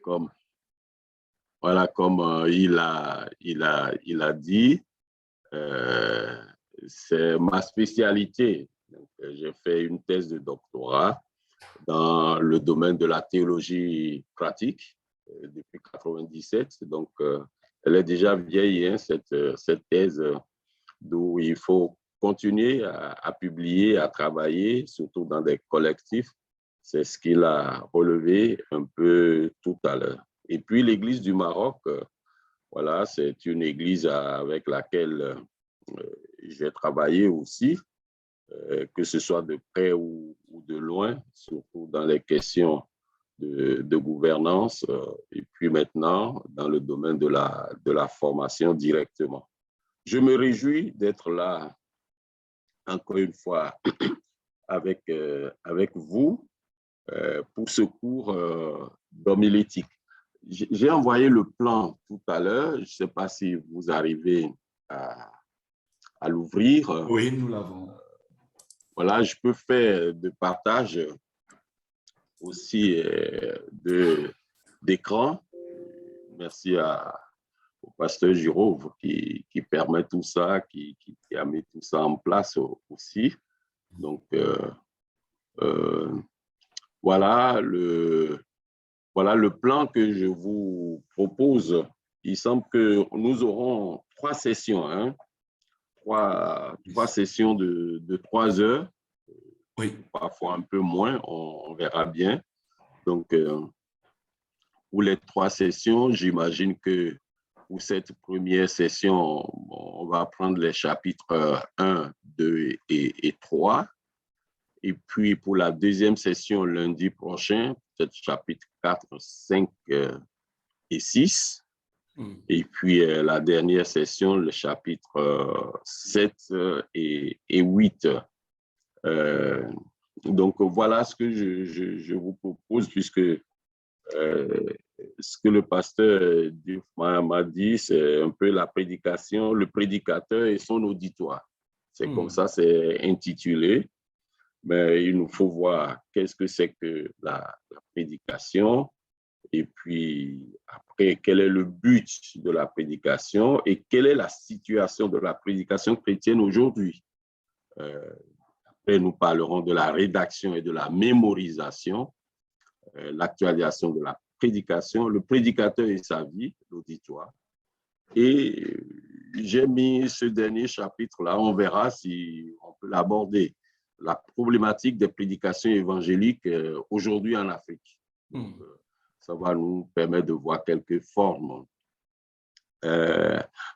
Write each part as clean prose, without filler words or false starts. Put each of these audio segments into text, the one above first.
comme, voilà, comme il a dit, euh, c'est ma spécialité. Donc, j'ai fait une thèse de doctorat dans le domaine de la théologie pratique depuis 97. Donc, elle est déjà vieille, hein, cette thèse, d'où il faut continuer à publier, à travailler, surtout dans des collectifs. C'est ce qu'il a relevé un peu tout à l'heure. Et puis, l'Église du Maroc, voilà, c'est une église avec laquelle j'ai travaillé aussi, que ce soit de près ou de loin, surtout dans les questions de gouvernance, et puis maintenant dans le domaine de la formation directement. Je me réjouis d'être là encore une fois avec vous pour ce cours d'homilétique. J'ai envoyé le plan tout à l'heure. Je ne sais pas si vous arrivez à l'ouvrir. Oui, nous l'avons. Voilà, je peux faire de partage aussi d'écran. Merci au pasteur Girauve qui permet tout ça, qui a mis tout ça en place aussi. Donc, voilà voilà le plan que je vous propose. Il semble que nous aurons 3 sessions, hein, trois sessions de 3 heures, Oui. parfois un peu moins, on verra bien. Donc, pour les 3 sessions, j'imagine que pour cette première session, on va prendre les chapitres 1, 2 et 3. Et puis, pour la deuxième session, lundi prochain, peut-être chapitre 4, 5 et 6. Et puis, la dernière session, le chapitre 7 et 8. Donc, voilà ce que je vous propose, puisque ce que le pasteur Diouf m'a dit, c'est un peu la prédication, le prédicateur et son auditoire. C'est comme ça, c'est intitulé. Mais il nous faut voir qu'est-ce que c'est que la prédication, et puis après, quel est le but de la prédication et quelle est la situation de la prédication chrétienne aujourd'hui. Après, nous parlerons de la rédaction et de la mémorisation, l'actualisation de la prédication, le prédicateur et sa vie, l'auditoire. Et j'ai mis ce dernier chapitre-là, on verra si on peut l'aborder, la problématique des prédications évangéliques aujourd'hui en Afrique. Donc, ça va nous permettre de voir quelques formes.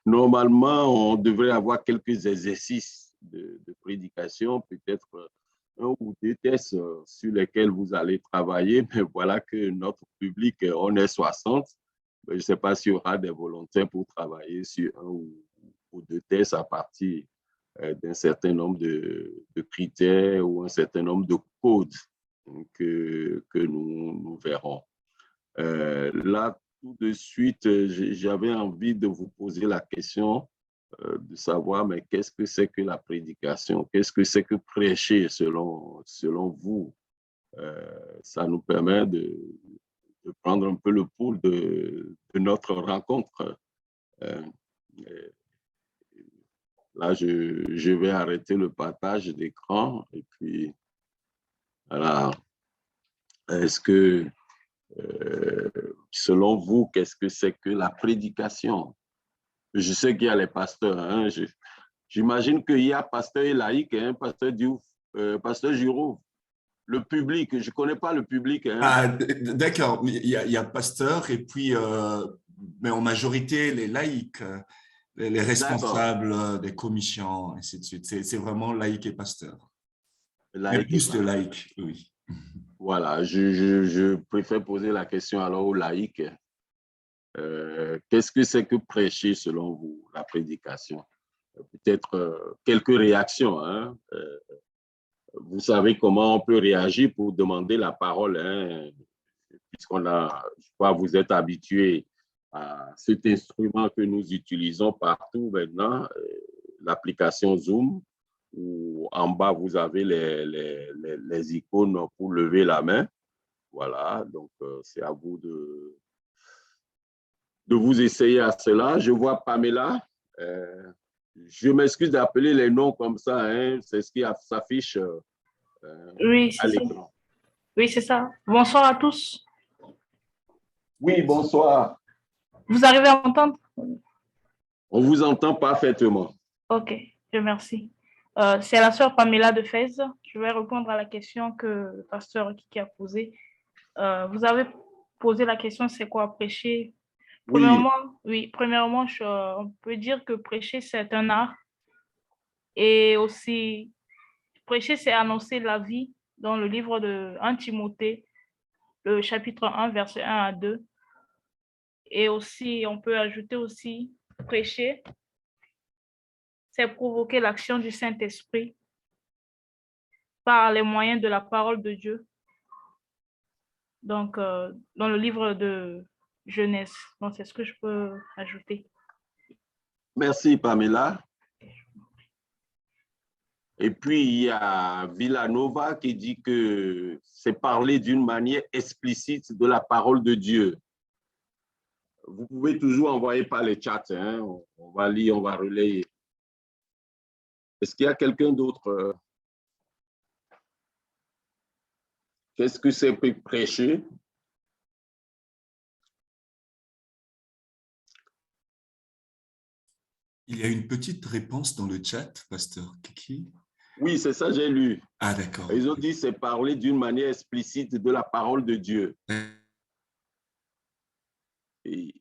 Normalement, on devrait avoir quelques exercices de prédication, peut-être 1 ou 2 tests sur lesquels vous allez travailler, mais voilà que notre public, on est 60. Je ne sais pas s'il y aura des volontaires pour travailler sur 1 ou 2 tests à partir d'un certain nombre de critères ou un certain nombre de codes que nous verrons. Là, tout de suite, j'avais envie de vous poser la question de savoir, mais qu'est-ce que c'est que la prédication? Qu'est-ce que c'est que prêcher selon vous? Ça nous permet de prendre un peu le pouls de notre rencontre. Là, je vais arrêter le partage d'écran et puis, voilà. Est-ce que, selon vous, qu'est-ce que c'est que la prédication? Je sais qu'il y a les pasteurs, hein, j'imagine qu'il y a pasteur et laïc, hein, pasteur Diouf, pasteur Giraud. Le public, je ne connais pas le public. Hein. Ah, d'accord, il y a pasteur et puis, mais en majorité, les laïcs, les responsables des commissions, ainsi de suite. C'est vraiment laïc et pasteur. Mais Laïc et plus de pasteur. laïcs, oui. Voilà, je préfère poser la question alors aux laïcs. Qu'est-ce que c'est que prêcher selon vous, la prédication? Peut-être quelques réactions. Hein. Vous savez comment on peut réagir pour demander la parole, hein, puisqu'on a, je crois, vous êtes habitués à cet instrument que nous utilisons partout maintenant, l'application Zoom, où en bas, vous avez les icônes pour lever la main. Voilà, donc c'est à vous de vous essayer à cela. Je vois Pamela. Je m'excuse d'appeler les noms comme ça, hein, c'est ce qui s'affiche Oui, à c'est ça. l'écran. Oui, c'est ça. Bonsoir à tous. Oui, bonsoir. Vous arrivez à m'entendre? On vous entend parfaitement. Ok, je remercie. C'est la sœur Pamela de Fès. Je vais répondre à la question que le pasteur Kiki a posée. Vous avez posé la question, c'est quoi prêcher? Oui, Premièrement, on peut dire que prêcher, c'est un art. Et aussi, prêcher, c'est annoncer la vie dans le livre de 1 Timothée, le chapitre 1, verset 1 à 2. Et aussi, on peut ajouter aussi, prêcher, c'est provoquer l'action du Saint-Esprit par les moyens de la parole de Dieu. Donc, dans le livre de Genèse. Donc, c'est ce que je peux ajouter. merci Pamela. Et puis, il y a Villanova qui dit que c'est parler d'une manière explicite de la parole de Dieu. Vous pouvez toujours envoyer par les chats, hein? On va lire, on va relayer. Est-ce qu'il y a quelqu'un d'autre? Qu'est-ce que c'est que prêcher? Il y a une petite réponse dans le chat, pasteur Kiki. Oui, c'est ça, j'ai lu. Ah, d'accord. Ils ont dit c'est parler d'une manière explicite de la parole de Dieu. Et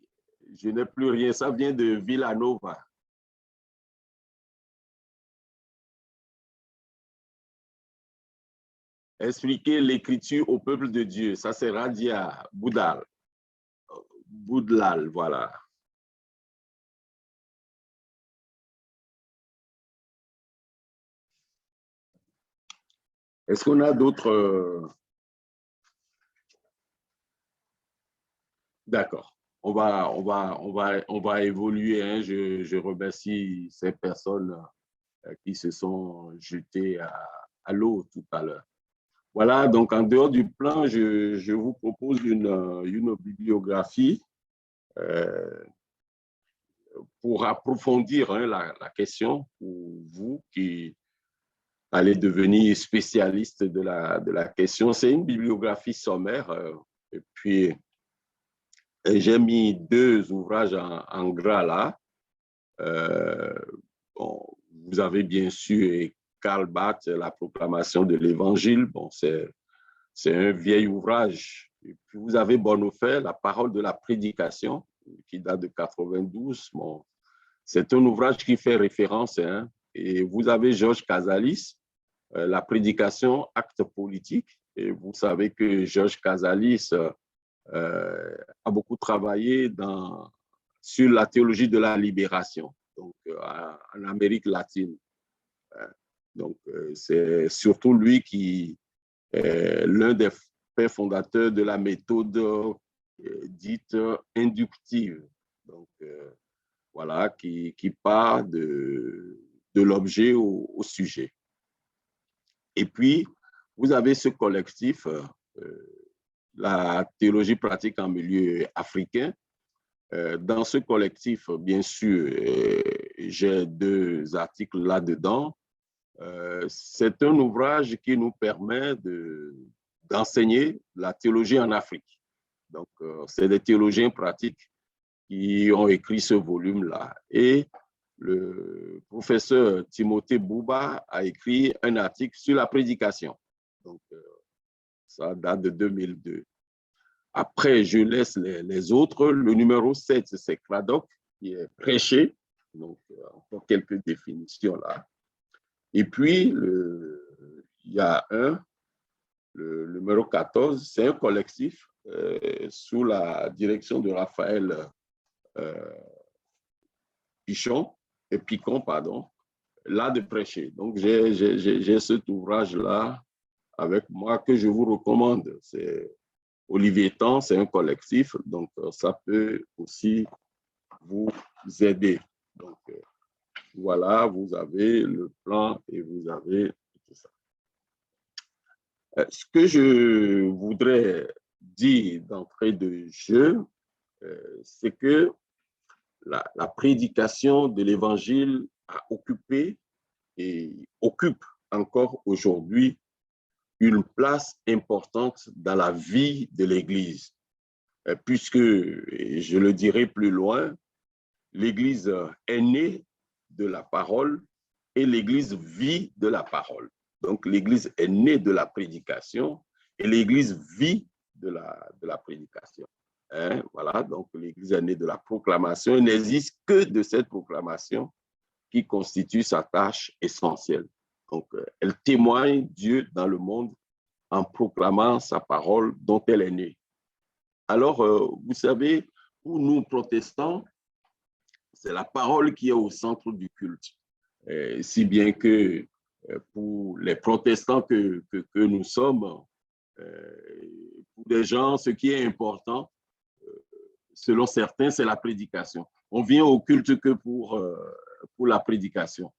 je n'ai plus rien, ça vient de Villanova. Expliquer l'écriture au peuple de Dieu, ça c'est Radia Boudal. Boudlal, voilà. Est-ce qu'on a d'autres? D'accord. On va évoluer, hein. Je remercie ces personnes qui se sont jetées à l'eau tout à l'heure. Voilà, donc en dehors du plan, je vous propose une bibliographie pour approfondir, hein, la question pour vous qui allez devenir spécialiste de la question. C'est une bibliographie sommaire. Et puis, j'ai mis 2 ouvrages en gras là. Bon, vous avez bien sûr Karl Barth, La proclamation de l'Évangile. Bon, c'est un vieil ouvrage. Et puis vous avez Bonhoeffer, La parole de la prédication, qui date de 92. Bon, c'est un ouvrage qui fait référence, hein. Et vous avez Georges Casalis, La prédication, acte politique. Et vous savez que Georges Casalis a beaucoup travaillé sur la théologie de la libération, donc en Amérique latine. Donc, c'est surtout lui qui est l'un des pères fondateurs de la méthode dite inductive. Donc, voilà, qui part de l'objet au sujet. Et puis, vous avez ce collectif, la théologie pratique en milieu africain. Dans ce collectif, bien sûr, j'ai 2 articles là-dedans. C'est un ouvrage qui nous permet d'enseigner la théologie en Afrique. Donc, c'est des théologiens pratiques qui ont écrit ce volume-là. Et le professeur Timothée Bouba a écrit un article sur la prédication. Donc, ça date de 2002. Après, je laisse les autres. Le numéro 7, c'est Cradock, qui est prêché. Donc, encore quelques définitions là. Et puis, il y a le numéro 14, c'est un collectif sous la direction de Raphaël Picon, pardon, là de prêcher. Donc, j'ai cet ouvrage-là avec moi que je vous recommande. C'est Olivier Tan, c'est un collectif, donc ça peut aussi vous aider. Donc, voilà, vous avez le plan et vous avez tout ça. Ce que je voudrais dire d'entrée de jeu, c'est que la prédication de l'Évangile a occupé et occupe encore aujourd'hui une place importante dans la vie de l'Église, puisque, et je le dirai plus loin, l'Église est née de la parole et l'Église vit de la parole. Donc, l'Église est née de la prédication et l'Église vit de la prédication. Hein? Voilà, donc l'Église est née de la proclamation. Il n'existe que de cette proclamation qui constitue sa tâche essentielle. Donc, elle témoigne Dieu dans le monde en proclamant sa parole dont elle est née. Alors, vous savez, pour nous protestants, c'est la parole qui est au centre du culte. Si bien que pour les protestants que nous sommes, pour des gens, ce qui est important, selon certains, c'est la prédication. On vient au culte que pour la prédication.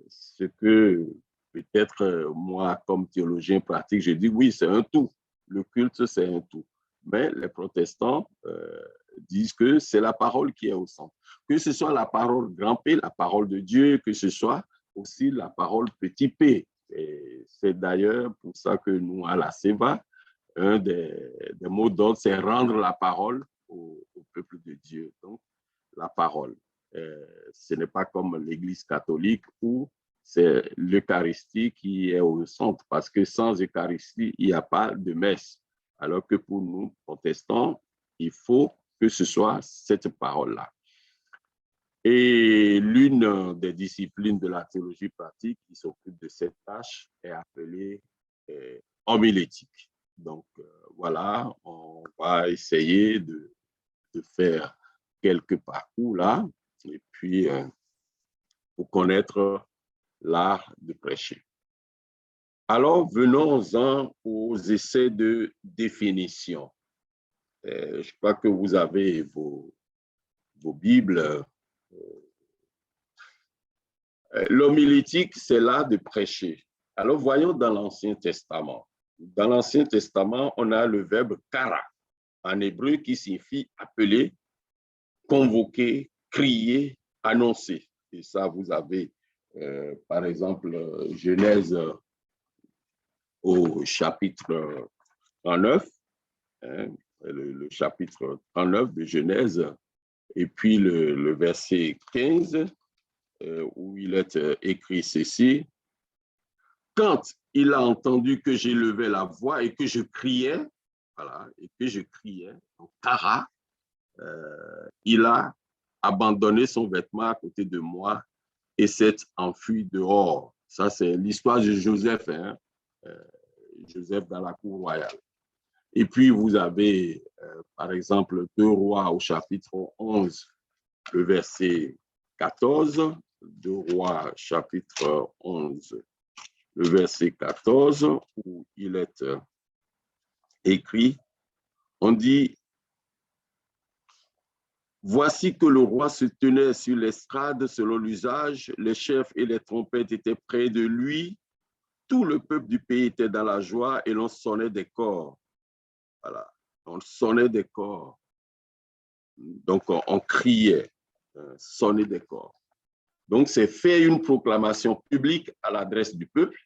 Ce que peut-être moi, comme théologien pratique, je dis oui, c'est un tout. Le culte, c'est un tout. Mais les protestants disent que c'est la parole qui est au centre. Que ce soit la parole grand P, la parole de Dieu, que ce soit aussi la parole petit p. Et c'est d'ailleurs pour ça que nous, à la CEVA, un des mots d'ordre, c'est rendre la parole au peuple de Dieu. Donc, la parole. Ce n'est pas comme l'Église catholique où c'est l'Eucharistie qui est au centre, parce que sans Eucharistie, il n'y a pas de messe. Alors que pour nous, protestants, il faut que ce soit cette parole-là. Et l'une des disciplines de la théologie pratique qui s'occupe de cette tâche est appelée homilétique. Donc, voilà, on va essayer de faire quelques parcours là, et puis pour connaître l'art de prêcher. Alors, venons-en aux essais de définition. Je crois que vous avez vos Bibles. L'homilétique, c'est l'art de prêcher. Alors, voyons dans l'Ancien Testament. Dans l'Ancien Testament, on a le verbe kara, en hébreu, qui signifie appeler, convoquer, crier, annoncer. Et ça, vous avez, par exemple, Genèse au chapitre 39, hein, le chapitre 39 de Genèse, et puis le verset 15, où il est écrit ceci. Quand il a entendu que j'élevais la voix et que je criais, voilà, et que je criais, donc Kara, il a abandonné son vêtement à côté de moi et s'est enfui dehors. Ça, c'est l'histoire de Joseph, hein, Joseph dans la cour royale. Et puis, vous avez, par exemple, 2 Rois au chapitre 11, le verset 14, 2 Rois chapitre 11, le verset 14, où il est écrit, on dit, voici que le roi se tenait sur l'estrade selon l'usage, les chefs et les trompettes étaient près de lui, tout le peuple du pays était dans la joie et l'on sonnait des cors. Voilà, on sonnait des cors. Donc, on criait, sonnait des cors. Donc, c'est faire une proclamation publique à l'adresse du peuple.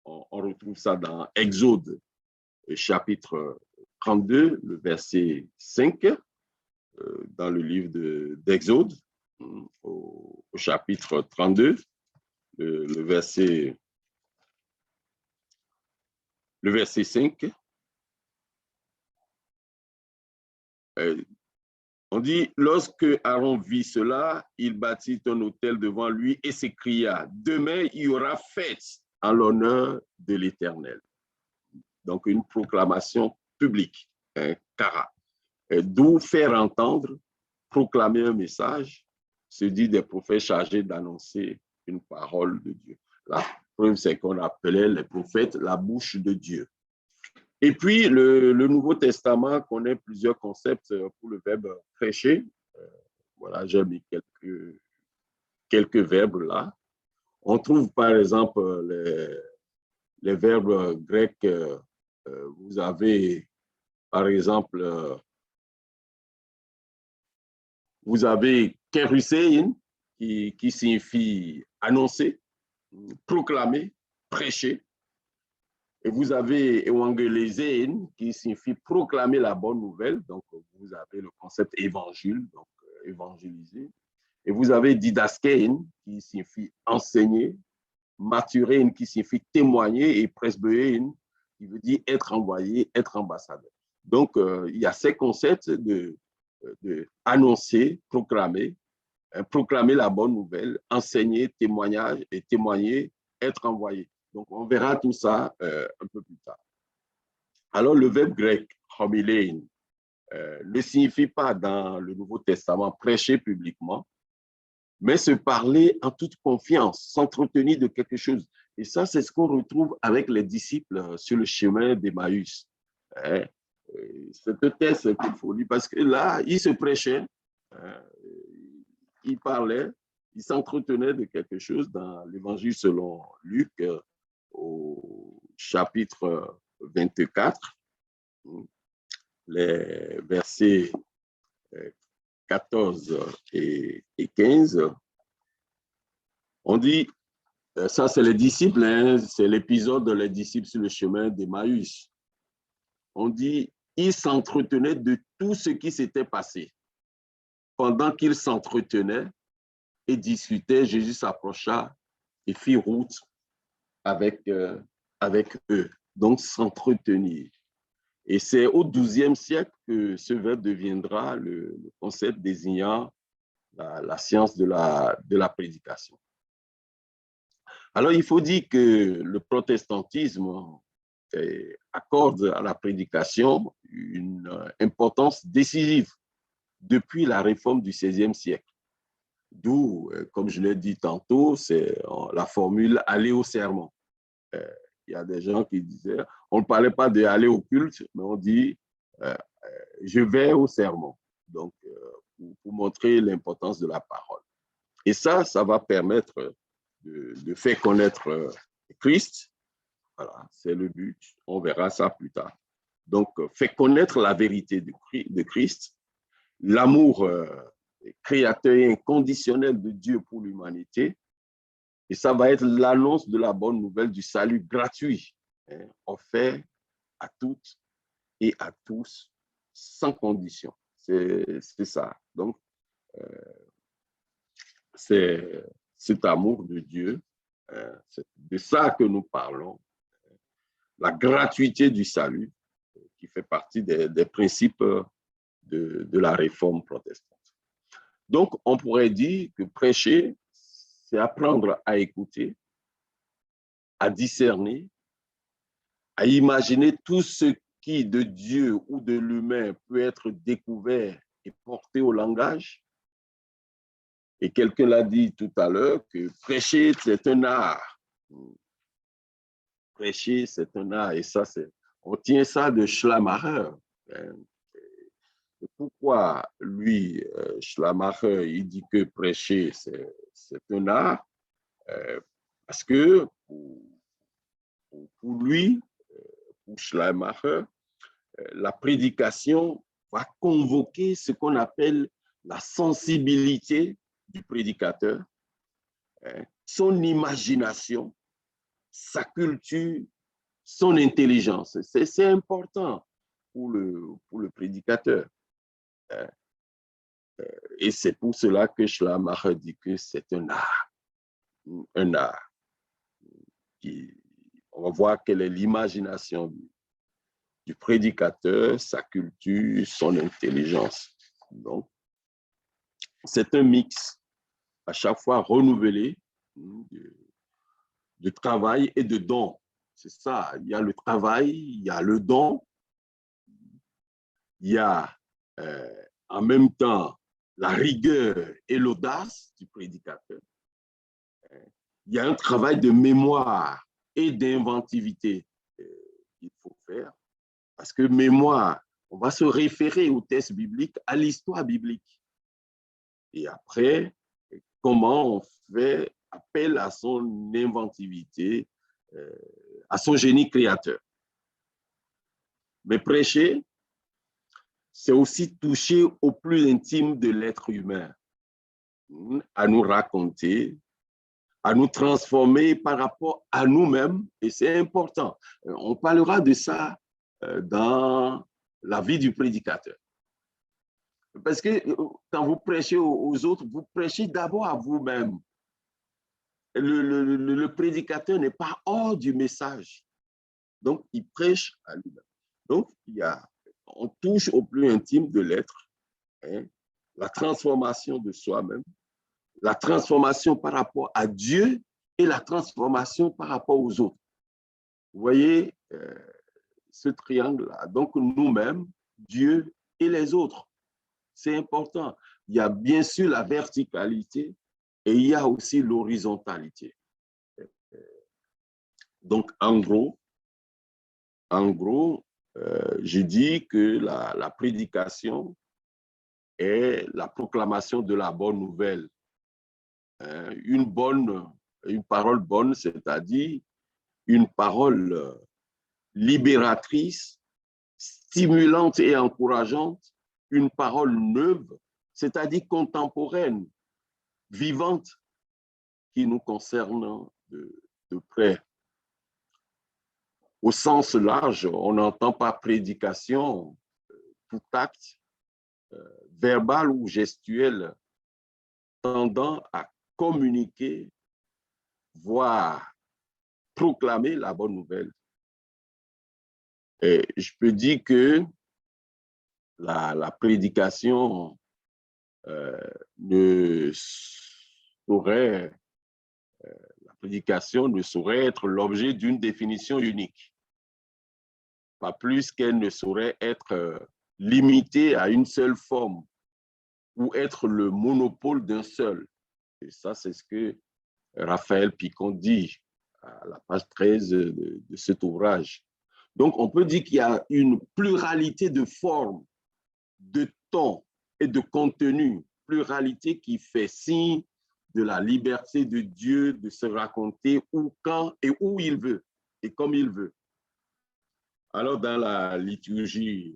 On retrouve ça dans Exode, chapitre 32, le verset 5, dans le livre d'Exode, au chapitre 32, le verset 5. On dit, lorsque Aaron vit cela, il bâtit un autel devant lui et s'écria, demain il y aura fête en l'honneur de l'Éternel. Donc, une proclamation publique, un kara. D'où faire entendre, proclamer un message, se dit des prophètes chargés d'annoncer une parole de Dieu. La preuve, c'est qu'on appelait les prophètes la bouche de Dieu. Et puis, le Nouveau Testament connaît plusieurs concepts pour le verbe prêcher. Voilà, j'ai mis quelques verbes là. On trouve par exemple les verbes grecs. Vous avez Par exemple, vous avez Kerusein, qui signifie annoncer, proclamer, prêcher. Et vous avez Evangelisein, qui signifie proclamer la bonne nouvelle. Donc, vous avez le concept évangile, donc évangéliser. Et vous avez Didaskein, qui signifie enseigner, Maturein, qui signifie témoigner, et Presbyterein, qui veut dire être envoyé, être ambassadeur. Donc, il y a ces concepts de annoncer, proclamer la bonne nouvelle, enseigner, témoignage et témoigner, être envoyé. Donc, on verra tout ça un peu plus tard. Alors, le verbe grec, homilein, ne signifie pas dans le Nouveau Testament prêcher publiquement, mais se parler en toute confiance, s'entretenir de quelque chose. Et ça, c'est ce qu'on retrouve avec les disciples sur le chemin d'Emmaüs. C'est peut-être qu'il faut lire, parce que là, ils se prêchaient, ils parlaient, ils s'entretenaient de quelque chose dans l'Évangile selon Luc, au chapitre 24, les versets 14 et 15. On dit, ça c'est les disciples, hein, c'est l'épisode des disciples sur le chemin d'Emmaüs. On dit, ils s'entretenaient de tout ce qui s'était passé. Pendant qu'ils s'entretenaient et discutaient, Jésus s'approcha et fit route avec eux. Donc, s'entretenir. Et c'est au XIIe siècle que ce verbe deviendra le concept désignant la science de la prédication. Alors, il faut dire que le protestantisme accorde à la prédication une importance décisive depuis la réforme du XVIe siècle. D'où, comme je l'ai dit tantôt, c'est la formule « aller au sermon ». Il y a des gens qui disaient, on ne parlait pas d'aller au culte, mais on dit je vais au sermon. Donc, pour montrer l'importance de la parole. Et ça va permettre de faire connaître Christ. Voilà, c'est le but. On verra ça plus tard. Donc, faire connaître la vérité de Christ, l'amour créateur et inconditionnel de Dieu pour l'humanité. Et ça va être l'annonce de la bonne nouvelle du salut gratuit, offert à toutes et à tous, sans condition. C'est ça. Donc, c'est cet amour de Dieu, c'est de ça que nous parlons, la gratuité du salut, qui fait partie des principes de la réforme protestante. Donc, on pourrait dire que prêcher, c'est apprendre à écouter, à discerner, à imaginer tout ce qui de Dieu ou de l'humain peut être découvert et porté au langage. Et quelqu'un l'a dit tout à l'heure que prêcher, c'est un art. Prêcher, c'est un art. Et ça, on tient ça de Schleiermacher. Pourquoi lui, Schleiermacher, il dit que prêcher, c'est un art? Parce que pour lui, pour Schleiermacher, la prédication va convoquer ce qu'on appelle la sensibilité du prédicateur, son imagination, sa culture, son intelligence. C'est important pour le prédicateur. Et c'est pour cela que Schleiermacher dit que c'est un art. Un art. On va voir quelle est l'imagination du prédicateur, sa culture, son intelligence. Donc, c'est un mix, à chaque fois renouvelé, de travail et de don. C'est ça, il y a le travail, il y a le don, il y a en même temps la rigueur et l'audace du prédicateur. Il y a un travail de mémoire et d'inventivité qu'il faut faire. Parce que mémoire, on va se référer au texte biblique, à l'histoire biblique. Et après, comment on fait appel à son inventivité, à son génie créateur. Mais prêcher, c'est aussi toucher au plus intime de l'être humain, à nous raconter, à nous transformer par rapport à nous-mêmes, et c'est important. On parlera de ça dans la vie du prédicateur. Parce que quand vous prêchez aux autres, vous prêchez d'abord à vous-même. Le prédicateur n'est pas hors du message. Donc, il prêche à lui-même. Donc, on touche au plus intime de l'être, hein, la transformation de soi-même, la transformation par rapport à Dieu et la transformation par rapport aux autres. Vous voyez ce triangle-là. Donc, nous-mêmes, Dieu et les autres. C'est important. Il y a bien sûr la verticalité et il y a aussi l'horizontalité. Donc, en gros, je dis que la prédication est la proclamation de la bonne nouvelle. Une parole bonne, c'est-à-dire une parole libératrice, stimulante et encourageante, une parole neuve, c'est-à-dire contemporaine, vivante, qui nous concerne de près. Au sens large, on n'entend pas prédication, tout acte verbal ou gestuel tendant à communiquer, voire proclamer la bonne nouvelle. Et je peux dire que la prédication ne saurait être l'objet d'une définition unique, pas plus qu'elle ne saurait être limitée à une seule forme ou être le monopole d'un seul. Et ça, c'est ce que Raphaël Picon dit à la page 13 de cet ouvrage. Donc, on peut dire qu'il y a une pluralité de formes, de tons et de contenus, pluralité qui fait signe de la liberté de Dieu de se raconter où, quand et où il veut et comme il veut. Alors, dans la liturgie,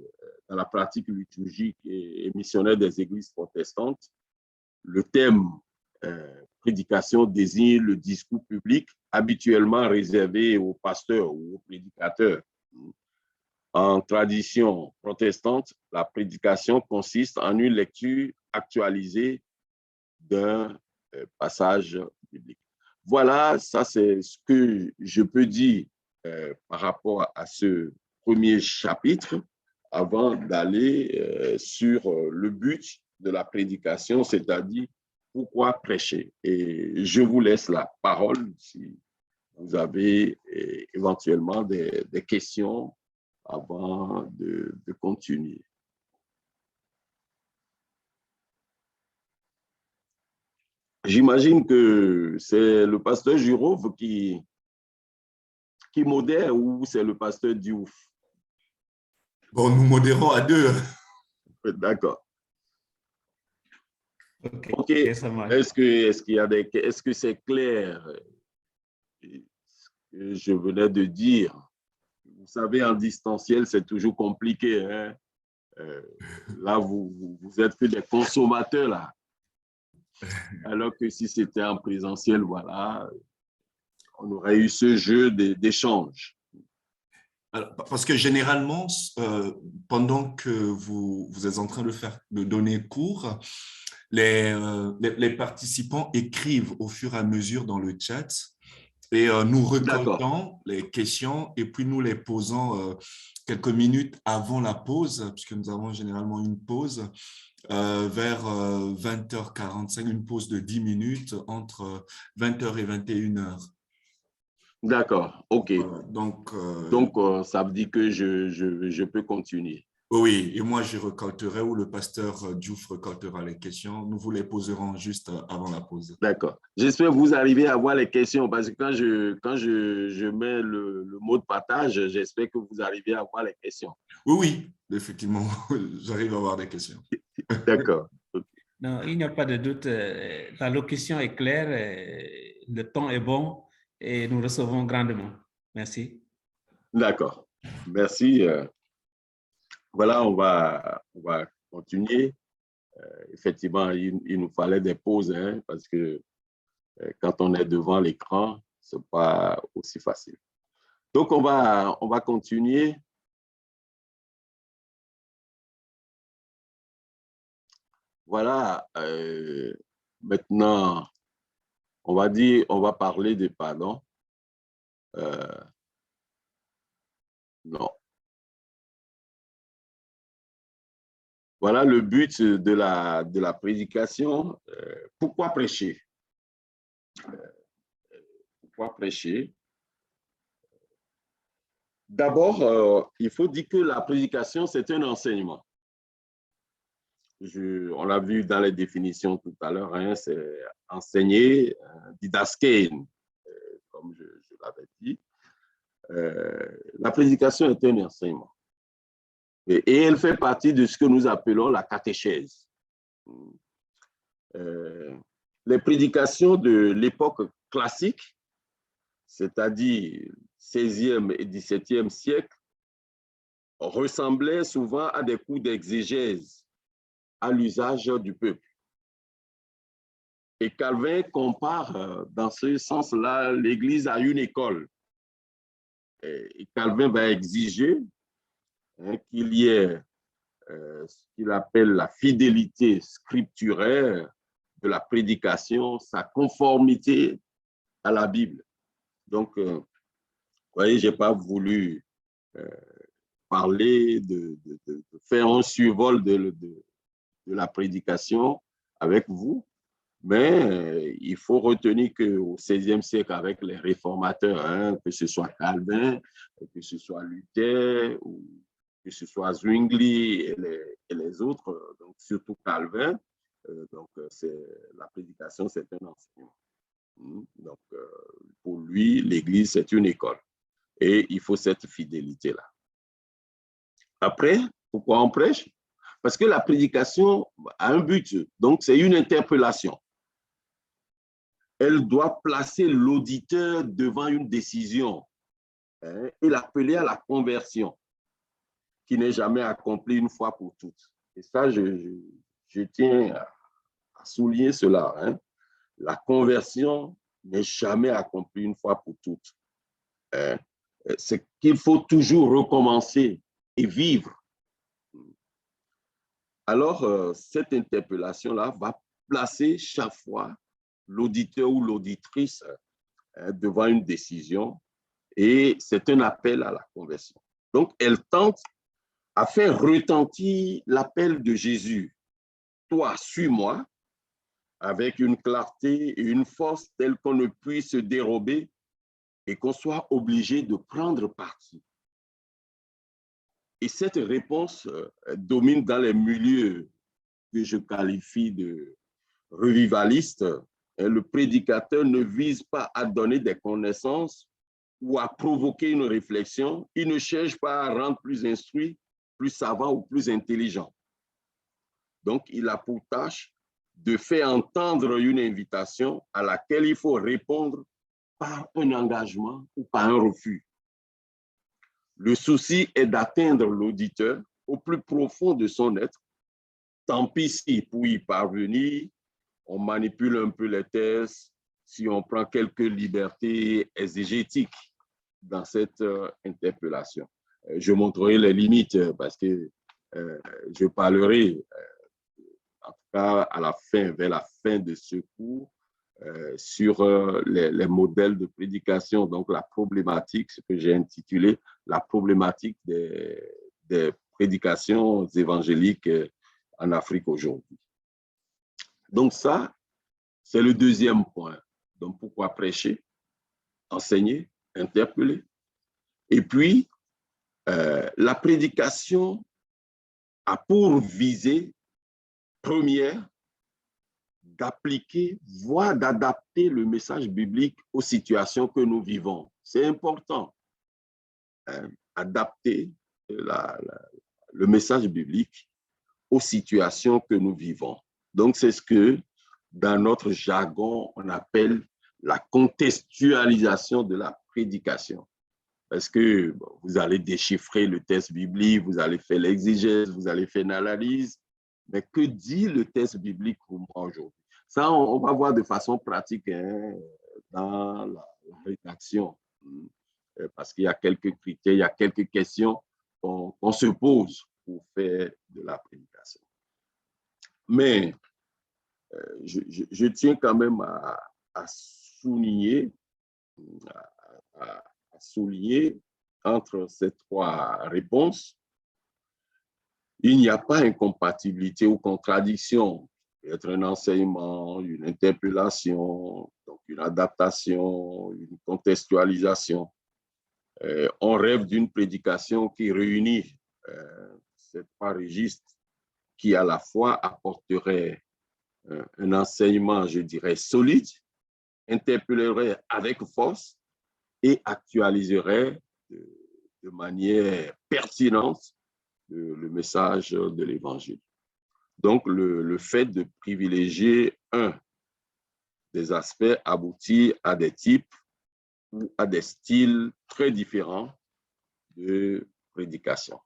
dans la pratique liturgique et missionnaire des églises protestantes, le thème prédication désigne le discours public habituellement réservé aux pasteurs ou aux prédicateurs. En tradition protestante, la prédication consiste en une lecture actualisée d'un passage biblique. Voilà, ça c'est ce que je peux dire par rapport à ce premier chapitre avant d'aller sur le but de la prédication, c'est-à-dire pourquoi prêcher. Et je vous laisse la parole si vous avez éventuellement des questions avant de continuer. J'imagine que c'est le pasteur Girauve qui modère ou c'est le pasteur Diouf? Bon, nous modérons à deux. D'accord. Ok, ça marche. Est-ce que c'est clair ce que je venais de dire? Vous savez, en distanciel, c'est toujours compliqué. Hein? Là, vous êtes que des consommateurs, là. Alors que si c'était en présentiel, voilà, on aurait eu ce jeu d'échange. Parce que généralement, pendant que vous êtes en train de donner cours, les participants écrivent au fur et à mesure dans le chat et nous recoltons les questions et puis nous les posons quelques minutes avant la pause, puisque nous avons généralement une pause vers 20h45, une pause de 10 minutes entre 20h et 21h. D'accord, ok. Donc, ça veut dire que je peux continuer. Oui, et moi, je recolterai ou le pasteur Diouf recoltera les questions. Nous vous les poserons juste avant la pause. D'accord. J'espère que vous arrivez à voir les questions parce que quand je mets le mot de partage, j'espère que vous arrivez à voir les questions. Oui, effectivement, j'arrive à voir des questions. D'accord. Non, il n'y a pas de doute. La locution est claire, le ton est bon et nous recevons grandement. Merci. D'accord. Merci. Voilà, on va continuer. Effectivement, il nous fallait des pauses, hein, parce que quand on est devant l'écran, ce n'est pas aussi facile. Donc, on va continuer. Voilà, maintenant, on va parler de pardon. Non. Voilà le but de la prédication. Pourquoi prêcher? Pourquoi prêcher? D'abord, il faut dire que la prédication, c'est un enseignement. On l'a vu dans les définitions tout à l'heure, hein, c'est enseigner, didaskein, comme je l'avais dit. La prédication est un enseignement. Et elle fait partie de ce que nous appelons la catéchèse. Les prédications de l'époque classique, c'est-à-dire 16e et 17e siècle, ressemblaient souvent à des cours d'exégèse à l'usage du peuple. Et Calvin compare dans ce sens-là l'Église à une école. Et Calvin va exiger qu'il y ait ce qu'il appelle la fidélité scripturaire de la prédication, sa conformité à la Bible. Donc, vous voyez, je n'ai pas voulu parler de faire un survol de la prédication avec vous, mais il faut retenir qu'au XVIe siècle, avec les réformateurs, hein, que ce soit Calvin, que ce soit Luther, ou que ce soit Zwingli et les autres, donc surtout Calvin, donc la prédication, c'est un enseignement. Donc, pour lui, l'Église, c'est une école. Et il faut cette fidélité-là. Après, pourquoi on prêche? Parce que la prédication a un but. Donc, c'est une interpellation. Elle doit placer l'auditeur devant une décision, hein, et l'appeler à la conversion, qui n'est jamais accomplie une fois pour toutes. Et ça, je tiens à souligner cela. Hein. La conversion n'est jamais accomplie une fois pour toutes. Hein. C'est qu'il faut toujours recommencer et vivre. Alors, cette interpellation-là va placer chaque fois l'auditeur ou l'auditrice devant une décision, et c'est un appel à la conversion. Donc, elle tente à faire retentir l'appel de Jésus. Toi, suis-moi, avec une clarté et une force telle qu'on ne puisse se dérober et qu'on soit obligé de prendre parti. Et cette réponse domine dans les milieux que je qualifie de revivalistes. Le prédicateur ne vise pas à donner des connaissances ou à provoquer une réflexion. Il ne cherche pas à rendre plus instruit, plus savant ou plus intelligent. Donc, il a pour tâche de faire entendre une invitation à laquelle il faut répondre par un engagement ou par un refus. Le souci est d'atteindre l'auditeur au plus profond de son être. Tant pis si pour y parvenir, on manipule un peu les thèses, si on prend quelques libertés exégétiques dans cette interpellation. Je montrerai les limites parce que je parlerai, en tout cas à la fin, vers la fin de ce cours, sur les modèles de prédication, donc la problématique, ce que j'ai intitulé la problématique des prédications évangéliques en Afrique aujourd'hui. Donc ça, c'est le deuxième point. Donc pourquoi prêcher, enseigner, interpeller? Et puis, la prédication a pour visée première d'appliquer, voire d'adapter le message biblique aux situations que nous vivons. C'est important, hein, adapter le message biblique aux situations que nous vivons. Donc, c'est ce que, dans notre jargon, on appelle la contextualisation de la prédication. parce que bon, vous allez déchiffrer le texte biblique, vous allez faire l'exégèse, vous allez faire une analyse. Mais que dit le texte biblique pour moi aujourd'hui? Ça, on va voir de façon pratique dans la rédaction. Parce qu'il y a quelques critères, il y a quelques questions qu'on se pose pour faire de la prédication. Mais je tiens quand même à souligner, entre ces trois réponses, il n'y a pas incompatibilité ou contradiction. Il peut être un enseignement, une interpellation, donc une adaptation, une contextualisation. On rêve d'une prédication qui réunit ces trois registres qui à la fois apporterait un enseignement, je dirais, solide, interpellerait avec force et actualiserait de manière pertinente le message de l'Évangile. Donc, le fait de privilégier un des aspects aboutit à des types ou à des styles très différents de prédication.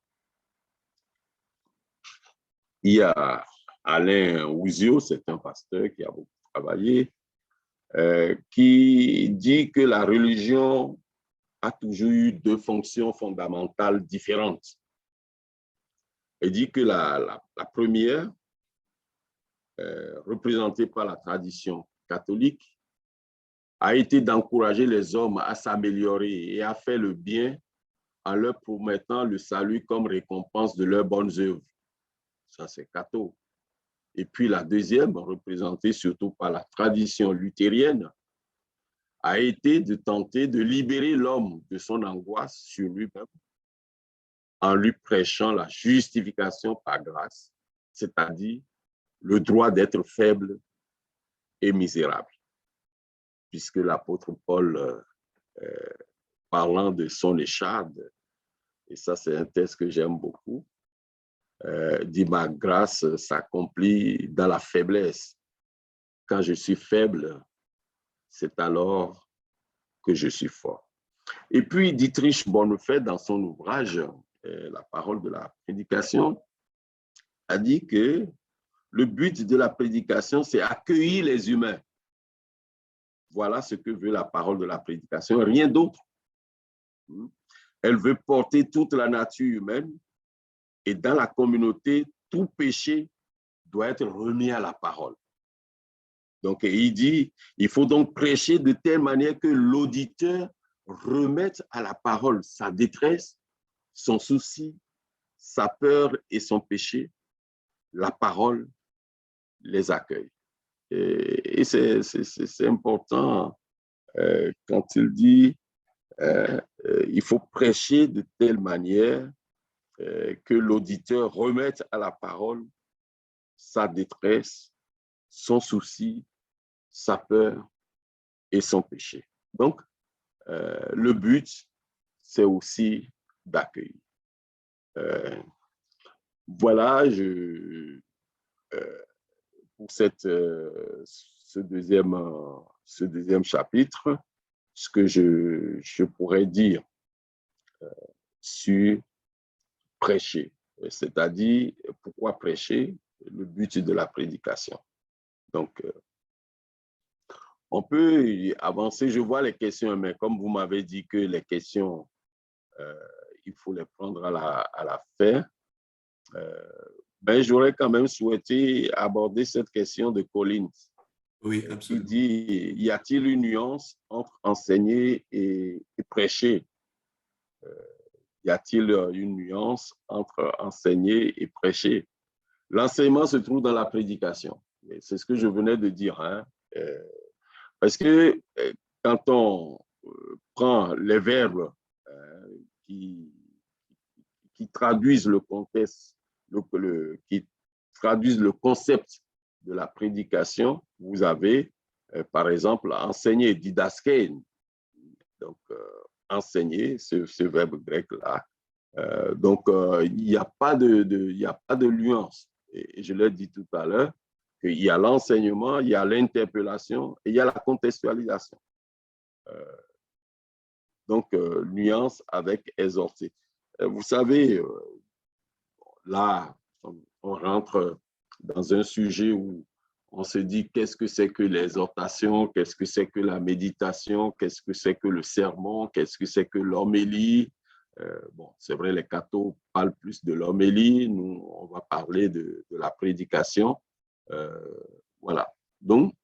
Il y a Alain Ouzio, c'est un pasteur qui a beaucoup travaillé, qui dit que la religion a toujours eu deux fonctions fondamentales différentes. Il dit que la première, représentée par la tradition catholique, a été d'encourager les hommes à s'améliorer et à faire le bien en leur promettant le salut comme récompense de leurs bonnes œuvres. Ça, c'est catho. Et puis la deuxième, représentée surtout par la tradition luthérienne, a été de tenter de libérer l'homme de son angoisse sur lui-même en lui prêchant la justification par grâce, c'est-à-dire le droit d'être faible et misérable. Puisque l'apôtre Paul, parlant de son écharde, et ça c'est un texte que j'aime beaucoup, dit « Ma grâce s'accomplit dans la faiblesse. Quand je suis faible, c'est alors que je suis fort. » Et puis Dietrich Bonhoeffer, dans son ouvrage « La parole de la prédication », a dit que le but de la prédication, c'est accueillir les humains. Voilà ce que veut la parole de la prédication, rien d'autre. Elle veut porter toute la nature humaine et dans la communauté, tout péché doit être remis à la parole. Donc, il dit, il faut donc prêcher de telle manière que l'auditeur remette à la parole sa détresse, son souci, sa peur et son péché. La parole les accueille. Et c'est important quand il dit il faut prêcher de telle manière que l'auditeur remette à la parole sa détresse, son souci, sa peur et son péché. Donc, le but, c'est aussi d'accueillir. Voilà, pour ce deuxième chapitre, ce que je pourrais dire sur prêcher, c'est-à-dire pourquoi prêcher, le but de la prédication. Donc, on peut avancer, je vois les questions, mais comme vous m'avez dit que les questions, il faut les prendre à la fin, ben, j'aurais quand même souhaité aborder cette question de Collins. Oui, absolument. Qui dit, y a-t-il une nuance entre enseigner et prêcher? Y a-t-il une nuance entre enseigner et prêcher? L'enseignement se trouve dans la prédication. C'est ce que je venais de dire. Hein? Parce que quand on prend les verbes qui traduisent le contexte, qui traduisent le concept de la prédication, vous avez, par exemple, enseigner, didaskein. Donc, enseigner, ce verbe grec-là. Donc, il n'y a pas de nuance. Et je l'ai dit tout à l'heure, qu'il y a l'enseignement, il y a l'interpellation et il y a la contextualisation. Donc, nuance avec exhorter. Vous savez, là, on rentre dans un sujet où on se dit qu'est-ce que c'est que l'exhortation, qu'est-ce que c'est que la méditation, qu'est-ce que c'est que le sermon, qu'est-ce que c'est que l'homélie. Bon, c'est vrai, les cathos parlent plus de l'homélie, nous, on va parler de la prédication. Voilà. Donc,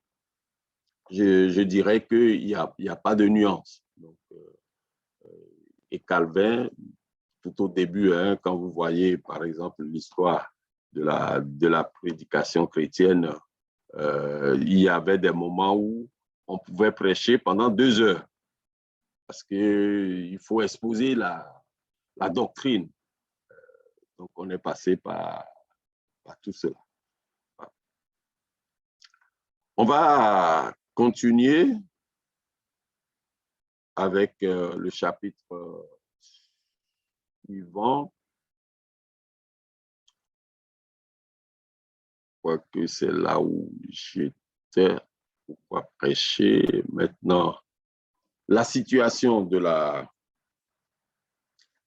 je dirais qu'il n'y a pas de nuance. Donc, et Calvin, tout au début, hein, quand vous voyez, par exemple, l'histoire de la prédication chrétienne, il y avait des moments où on pouvait prêcher pendant 2 heures parce qu'il faut exposer la doctrine. Donc, on est passé par tout cela. On va continuer avec le chapitre suivant. Je crois que c'est là où j'étais pour prêcher. Maintenant, la situation de la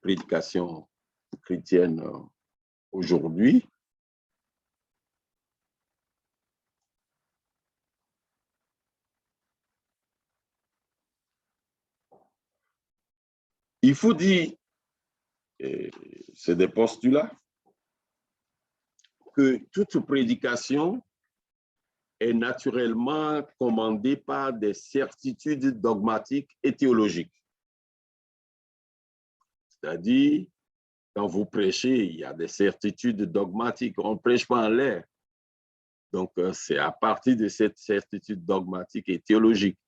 prédication chrétienne aujourd'hui. Il faut dire, c'est des postulats, que toute prédication est naturellement commandée par des certitudes dogmatiques et théologiques. C'est-à-dire, quand vous prêchez, il y a des certitudes dogmatiques. On ne prêche pas en l'air. Donc, c'est à partir de cette certitude dogmatique et théologique.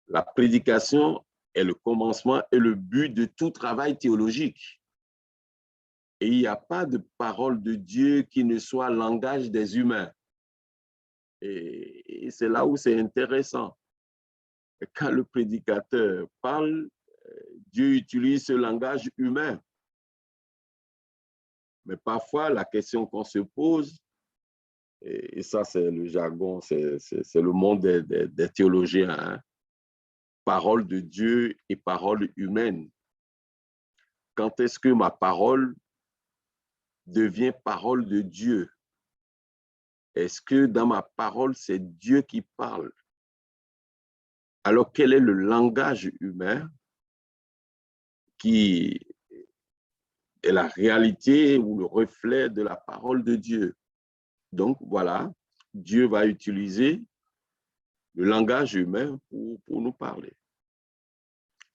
La prédication est le commencement et le but de tout travail théologique. Et il n'y a pas de parole de Dieu qui ne soit langage des humains. Et c'est là où c'est intéressant. Quand le prédicateur parle, Dieu utilise ce langage humain. Mais parfois, la question qu'on se pose, et ça c'est le jargon, c'est le monde des théologiens, hein, parole de Dieu et parole humaine. Quand est-ce que ma parole devient parole de Dieu? Est-ce que dans ma parole, c'est Dieu qui parle? Alors, quel est le langage humain qui est la réalité ou le reflet de la parole de Dieu? Donc, voilà, Dieu va utiliser le langage humain pour nous parler.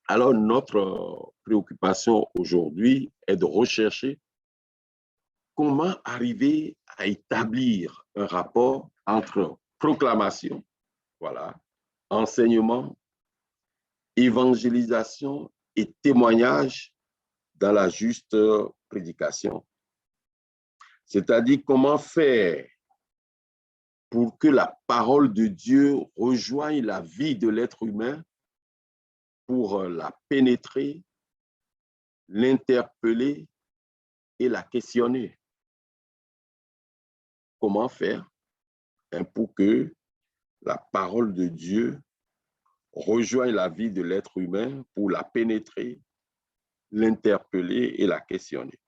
Alors, notre préoccupation aujourd'hui est de rechercher comment arriver à établir un rapport entre proclamation, voilà, enseignement, évangélisation et témoignage dans la juste prédication. C'est-à-dire comment faire pour que la parole de Dieu rejoigne la vie de l'être humain pour la pénétrer, l'interpeller et la questionner. Comment faire pour que la parole de Dieu rejoigne la vie de l'être humain pour la pénétrer, l'interpeller et la questionner.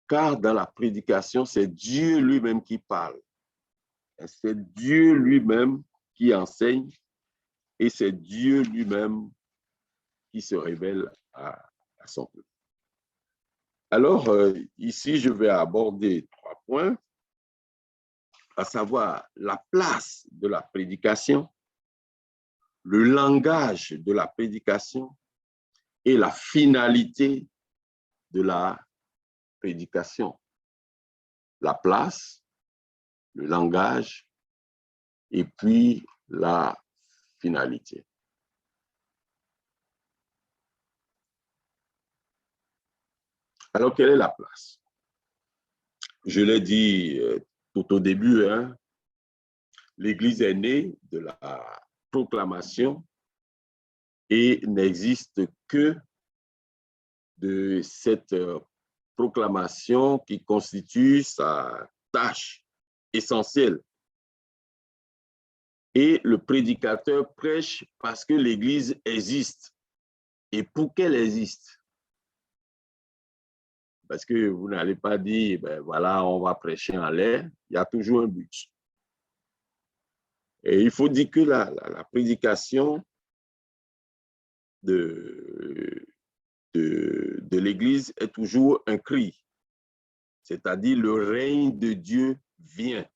Car dans la prédication, c'est Dieu lui-même qui parle. C'est Dieu lui-même qui enseigne et c'est Dieu lui-même qui se révèle à son peuple. Alors, ici, je vais aborder 3 points, à savoir la place de la prédication, le langage de la prédication et la finalité de la prédication. La place, le langage et puis la finalité. Alors, quelle est la place? Je l'ai dit tout au début, hein, l'Église est née de la proclamation et n'existe que de cette proclamation qui constitue sa tâche essentielle. Et le prédicateur prêche parce que l'Église existe. et pour qu'elle existe. Parce que vous n'allez pas dire, ben voilà, on va prêcher en l'air. Il y a toujours un but. Et il faut dire que la prédication de l'Église est toujours un cri. C'est-à-dire le règne de Dieu vient.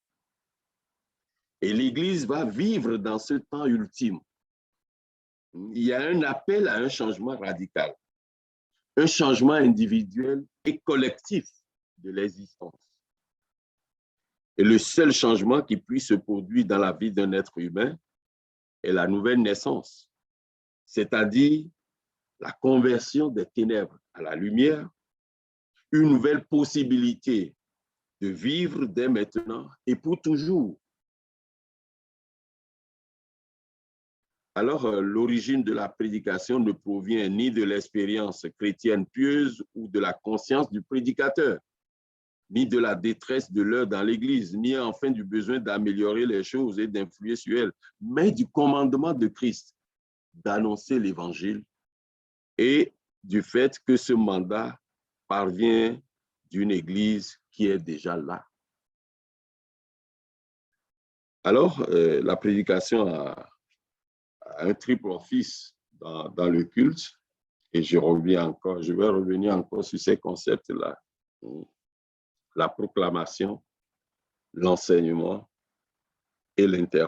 Et l'Église va vivre dans ce temps ultime. Il y a un appel à un changement radical, un changement individuel et collectif de l'existence. Et le seul changement qui puisse se produire dans la vie d'un être humain est la nouvelle naissance, c'est-à-dire la conversion des ténèbres à la lumière, une nouvelle possibilité de vivre dès maintenant et pour toujours. Alors, l'origine de la prédication ne provient ni de l'expérience chrétienne pieuse ou de la conscience du prédicateur, ni de la détresse de l'heure dans l'Église, ni enfin du besoin d'améliorer les choses et d'influer sur elles, mais du commandement de Christ d'annoncer l'Évangile et du fait que ce mandat parvient d'une Église qui est déjà là. Alors, la prédication a un triple office dans le culte, et je vais revenir encore sur ces concepts-là. La proclamation, l'enseignement et l'interprétation.